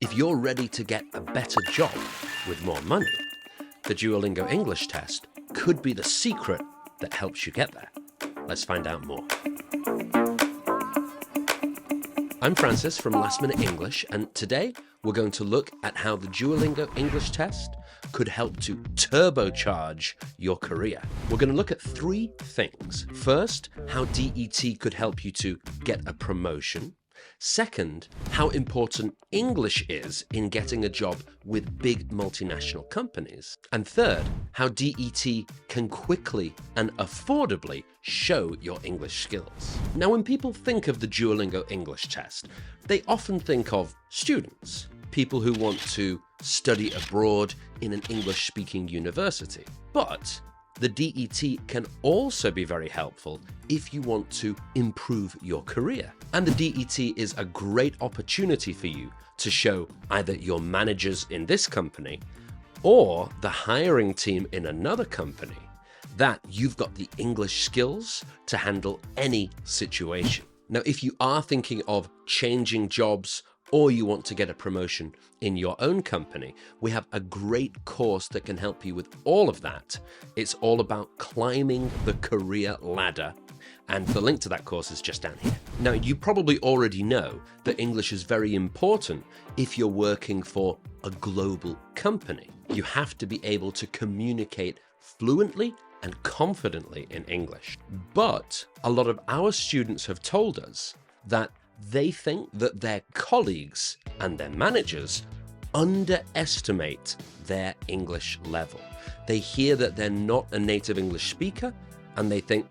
If you're ready to get a better job with more money, the Duolingo English Test could be the secret that helps you get there. Let's find out more. I'm Francis from Last Minute English, and today we're going to look at how the Duolingo English Test could help to turbocharge your career. We're going to look at three things. First, how DET could help you to get a promotion. Second, how important English is in getting a job with big multinational companies. And third, how DET can quickly and affordably show your English skills. Now, when people think of the Duolingo English Test, they often think of students, people who want to study abroad in an English-speaking university. But the DET can also be very helpful if you want to improve your career. And the DET is a great opportunity for you to show either your managers in this company or the hiring team in another company that you've got the English skills to handle any situation. Now, if you are thinking of changing jobs or you want to get a promotion in your own company, we have a great course that can help you with all of that. It's all about climbing the career ladder, and the link to that course is just down here. Now, you probably already know that English is very important if you're working for a global company. You have to be able to communicate fluently and confidently in English. But a lot of our students have told us that they think that their colleagues and their managers underestimate their English level. They hear that they're not a native English speaker and they think,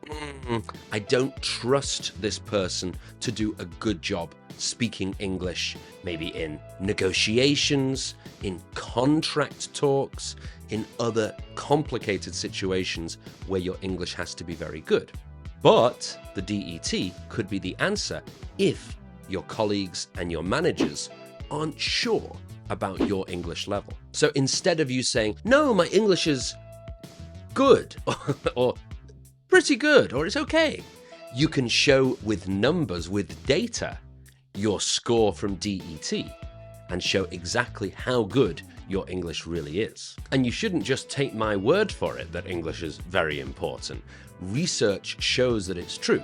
I don't trust this person to do a good job speaking English, maybe in negotiations, in contract talks, in other complicated situations where your English has to be very good. But the DET could be the answer if your colleagues and your managers aren't sure about your English level. So instead of you saying, no, my English is good or pretty good or it's okay, you can show with numbers, with data, your score from DET and show exactly how good your English really is. And you shouldn't just take my word for it that English is very important. Research shows that it's true.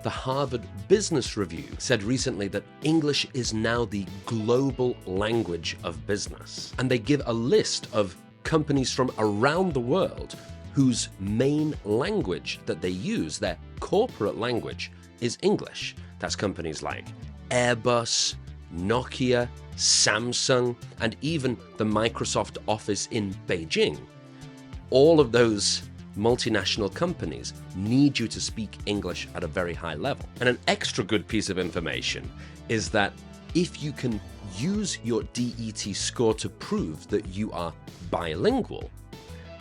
The Harvard Business Review said recently that English is now the global language of business. And they give a list of companies from around the world whose main language that they use, their corporate language, is English. That's companies like Airbus, Nokia, Samsung, and even the Microsoft office in Beijing. All of those multinational companies need you to speak English at a very high level. And an extra good piece of information is that if you can use your DET score to prove that you are bilingual,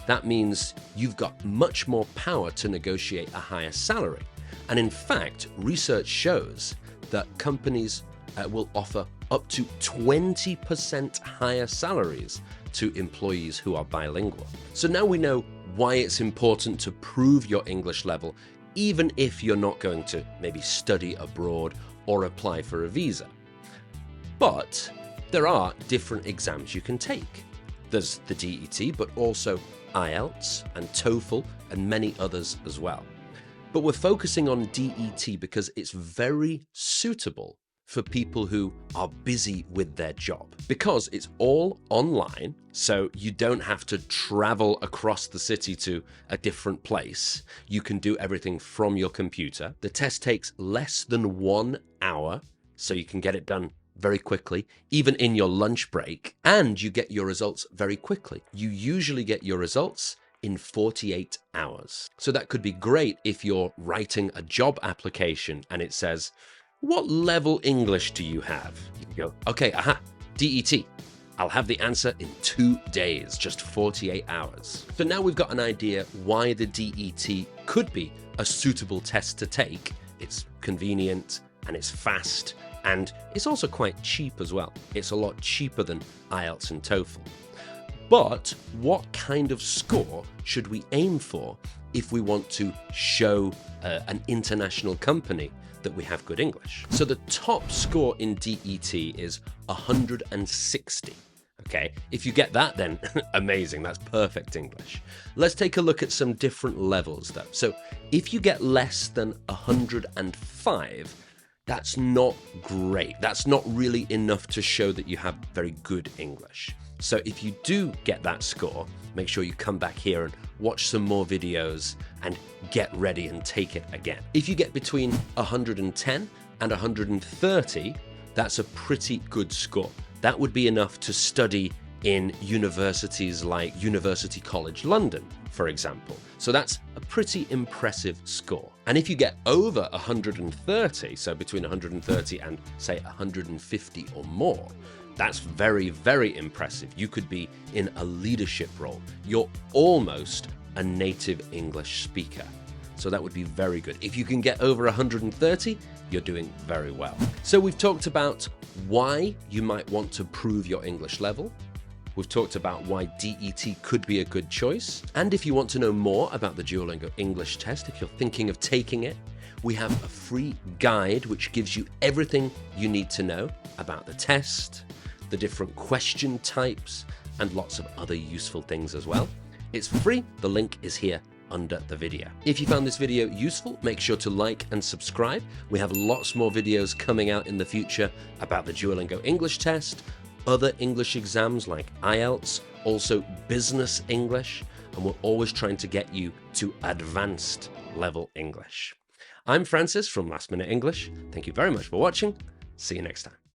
that means you've got much more power to negotiate a higher salary. And in fact, research shows that companies will offer up to 20% higher salaries to employees who are bilingual. So now we know why it's important to prove your English level, even if you're not going to maybe study abroad or apply for a visa. But there are different exams you can take. There's the DET, but also IELTS and TOEFL and many others as well. But we're focusing on DET because it's very suitable for people who are busy with their job, because it's all online, so you don't have to travel across the city to a different place. You can do everything from your computer. The test takes less than 1 hour, so you can get it done very quickly, even in your lunch break, and you get your results very quickly. You usually get your results in 48 hours. So that could be great if you're writing a job application and it says, what level English do you have? You can go, okay, DET. I'll have the answer in 2 days, just 48 hours. So now we've got an idea why the DET could be a suitable test to take. It's convenient and it's fast and it's also quite cheap as well. It's a lot cheaper than IELTS and TOEFL. But what kind of score should we aim for if we want to show an international company that we have good English. So the top score in DET is 160. Okay, if you get that, then amazing, that's perfect English. Let's take a look at some different levels though. So if you get less than 105, that's not great. That's not really enough to show that you have very good English. So if you do get that score, make sure you come back here and watch some more videos and get ready and take it again. If you get between 110 and 130, that's a pretty good score. That would be enough to study in universities like University College London, for example. So that's a pretty impressive score. And if you get over 130, so between 130 and say 150 or more, that's very, very impressive. You could be in a leadership role. You're almost a native English speaker. So that would be very good. If you can get over 130, you're doing very well. So we've talked about why you might want to prove your English level. We've talked about why DET could be a good choice. And if you want to know more about the Duolingo English test, if you're thinking of taking it, we have a free guide which gives you everything you need to know about the test, the different question types, and lots of other useful things as well. It's free. The link is here under the video. If you found this video useful, make sure to like and subscribe. We have lots more videos coming out in the future about the Duolingo English test, other English exams like IELTS, also business English, and we're always trying to get you to advanced level English. I'm Francis from Last Minute English. Thank you very much for watching. See you next time.